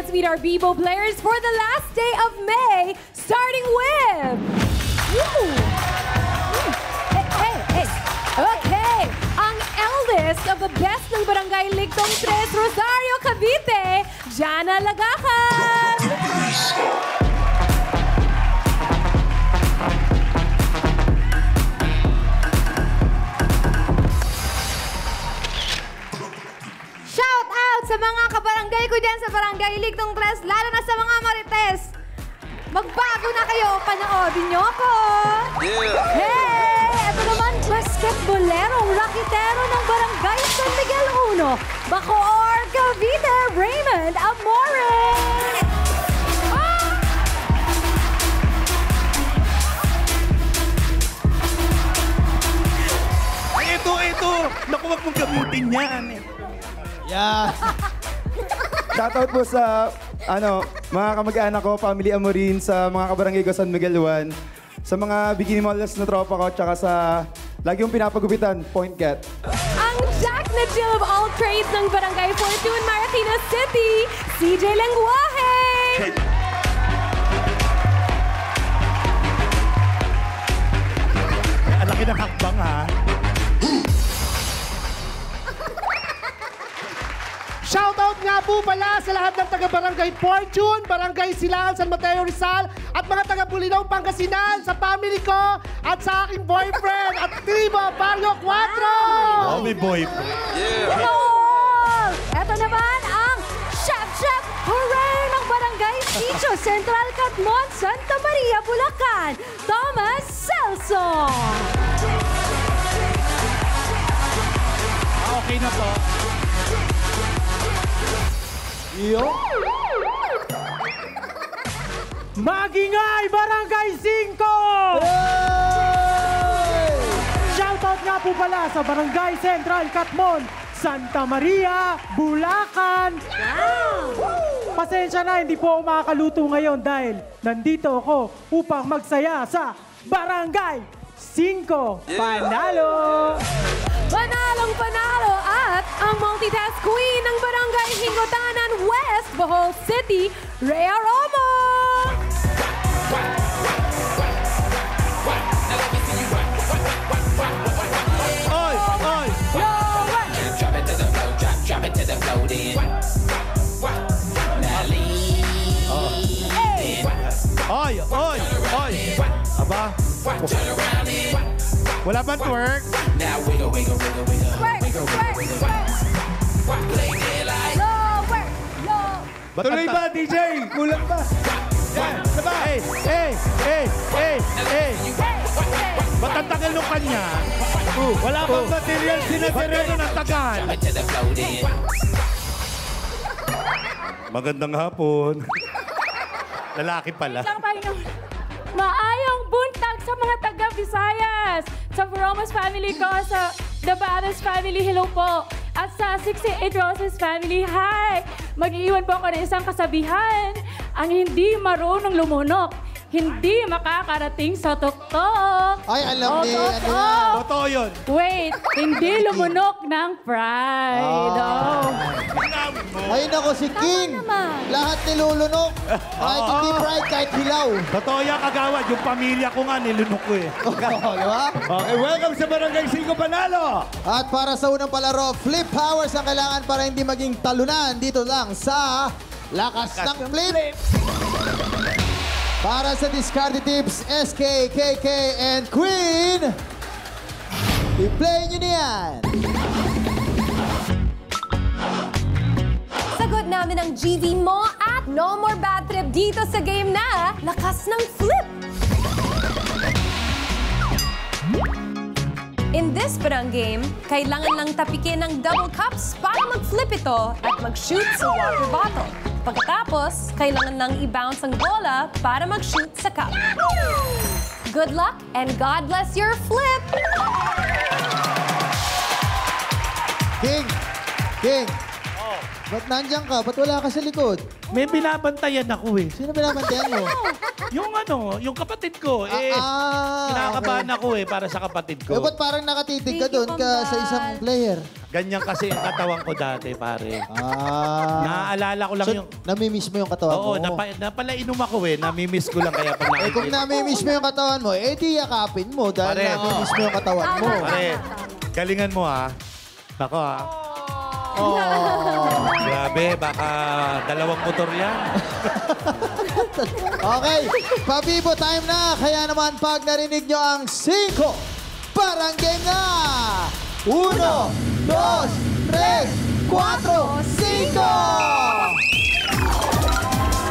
let's meet our Bibo players for the last day of May, starting with... Woo! Hey. Okay, ang eldest of the best ng Barangay Ligtong 3, Rosario, Cavite, Jana Lagacan. Shout out sa mga kabarangay ko dyan sa Barangay Ligtong 3, lalo na sa mga marites. Magbago na kayo, panoodin niyo ako. Yeah! Hey! Ito naman, basketbolero, rakitero ng Barangay San Miguel 1, Bacoor, Cavite, Raymond Amore! Ito! Naku, wag mong gamitin yan. Yeah. Shoutout po sa mga kamag-anak ko, family Amorin, sa mga kabarangay ko San Miguel 1, sa mga bikini models na tropa ko, tsaka sa lagi yung pinapagupitan, Point Cat. Ang Jack na Jill of all trades ng Barangay Fortune, Marikina City, CJ Lenguaje! Ang laki ng hakbang, ha? Shoutout nga po pala sa lahat ng taga-Barangay Fortune, Barangay Silangan, San Mateo Rizal, at mga taga-Bulinaw, Pangasinan, sa family ko, at sa aking boyfriend, at Tibo, Barrio 4! Oh, may boyfriend. Hello! Ito naman ang Chef Hooray ng Barangay Sicho, Central Catmon, Santa Maria, Bulacan, Thomas Celso! Okay na po. Magingay Barangay 5! Shoutout nga po pala sa Barangay Central Catmon, Santa Maria, Bulacan. Pasensya na, hindi po ako makakaluto ngayon dahil nandito ako upang magsaya sa Barangay 5. Panalo! Panalong panalo at ang multitask queen ng Barangay Hingotanan West, Bohol City, Rhea Romo! Oy! Drop it to the floor, drop it to the floor, then. Now lean. Oy! Aba? Wala bang twerk? Now wiggle, wiggle, wiggle, wiggle. Tuloy ba, DJ? Kulang ba? Yan! Sabay! Ba't ang tagal nung kanya? Wala bang material sinasereno ng tagal? Drop it to the floor, then. Magandang hapon. Lalaki pala. Maayong buntag sa mga taga-Visayas! Sa Romas family ko, sa The Baras family, hello po! At sa 68 Roses family, hi! Mag-iwan po ako ng isang kasabihan. Ang hindi marunong lumunok, hindi makakarating sa tuktok. Ay, alam ni, Totoo yun. Wait, hindi lumunok ng pride. Ay, nako si King. naman. Lahat nilulunok. Kahit hindi pride, kahit hilaw. Totoo yan, kagawad. Yung pamilya ko nga, nilunok ko eh. Di ba? Okay, welcome sa Barangay 5 Panalo! At para sa unang palaro, flip powers ang kailangan para hindi maging talunan. Dito lang sa Lakas ng Flip. Para sa discarded tips, SK, KK, and Queen, i-play nyo na yan. Sagot namin ang GV mo at no more bad trip dito sa game na Lakas ng Flip! In this parang game, kailangan lang tapikin ng double cups para mag-flip ito at mag-shoot sa water bottle. Pagkatapos, kailangan nang i-bounce ang bola para mag-shoot sa cup. Good luck and God bless your flip! King, Ba't nandiyan ka? Ba't wala ka sa likod? May binabantayan ako eh. Sino binabantayan mo? Yung kapatid ko. Kinakabahan ako para sa kapatid ko. Ba't parang nakatitig ka doon sa isang player? Ganyan kasi ang katawan ko dati, pare. Naaalala ko lang So, namimiss mo yung katawan mo? Oo, napalainom ako namimiss ko lang kaya pag nakikita. Kung namimiss mo yung katawan mo, di yakapin mo dahil Pare, namimiss mo yung katawan mo. Pare, galingan mo Nako Grabe, baka 2 motor yan. Okay, Pabibo, time na. Kaya naman pag narinig nyo ang 5, parang game na! 1, 2, 3, 4, 5!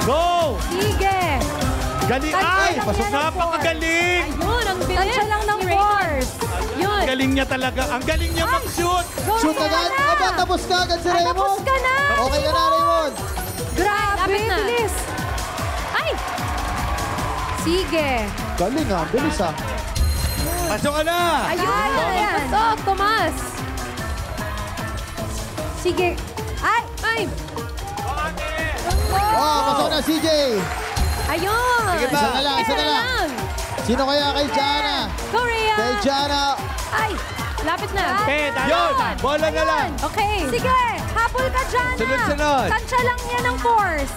Go! Sige. Galing! Ay! Napakagaling! Ayun, ang bilis. Tansya lang ng force. Yun. Ang galing niya talaga. Ang galing niya mag-shoot! Shoot agad! Aba, tapos ka agad si Ay, tapos Raymond! ka na! Okay ka na, Raymond! Grabe, Lapit na. bilis. Ay! Sige. Galing bilis Pasok ka na! Ayun. Ayan. Pasok, Tomas. Sige. Ay! Ay! Pasok na, CJ! Ayun. Sige pa. Isa na lang. Sino kaya kay Jana? Korea. Kay Jana. Ay, lapit na. Yun! Bola na lang! Okay. Sige. Habol ka dyan. Sunod-sunod. Tansya lang yan ng force.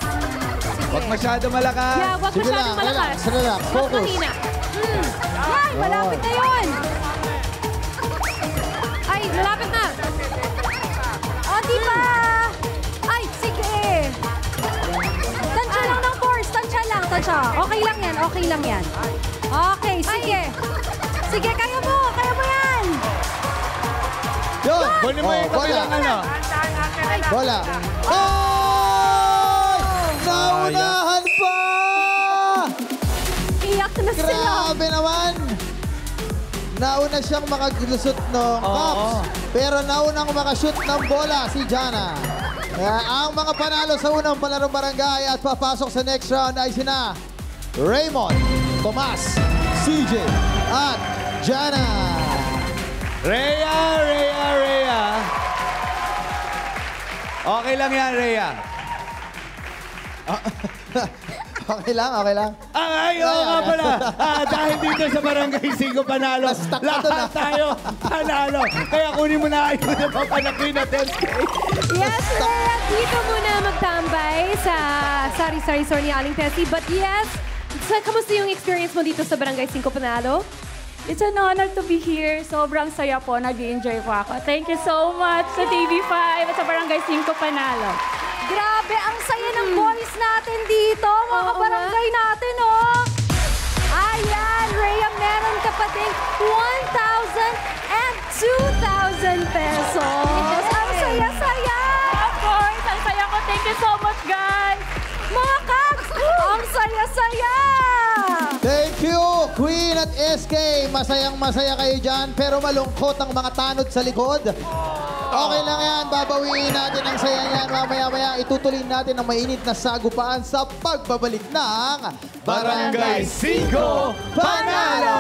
Huwag masyado malakas. Yeah, wag Sige masyadong lang, malakas. relax, relax. Mas Focus. mahina. Yan, malapit na yun. Ay, malapit na. O, di ba? Ay, sige. Tansya lang ng force. Tansya lang. Tansya. Okay lang yan. Okay lang yan. Okay, sige. Sige, kaya mo. Kaya mo yan. Yun! Kunin mo yung bola. kabilang Bola. Oh! Naunahan pa! Iyak na sila. Grabe naman! Nauna siyang makalusot ng cups, pero naunang makashoot ng bola si Jana. Kaya ang mga panalo sa unang palarong barangay at papasok sa next round ay sina Raymond, Tomas, CJ, at Jana. Rhea! Okay lang yan, Rhea. Okay lang. Ay, oo nga pala. Dahil dito sa Barangay 5 panalo, Na-stuck ka dun, lahat tayo panalo. Kaya kunin mo na ayun na papanakoy na 10K. Yes, Rhea, dito muna magtambay sa Sari-Sari Store ni Aling Tessie. But yes, kamusta yung experience mo dito sa Barangay 5 Panalo? It's an honor to be here. Sobrang saya po. Nag-enjoy po ako. Thank you so much sa TV5 at sa Barangay 5 Panalo. Grabe, ang saya ng boys natin dito. Mga kabarangay natin, oh. Ayan, Rhea, meron ka pa ding 1,000 and 2,000 pesos. Ang saya-saya. Of course, ang saya ko. Thank you so much, guys. Mga Cubs, ang saya-saya. Thank you, Queen at SK. Masayang-masaya kayo dyan, pero malungkot ang mga tanod sa likod. Okay lang yan, babawiin natin ang saya niyan. Mamaya-maya itutuloy natin ang mainit na sagupaan sa pagbabalik ng Barangay 5 Panalo!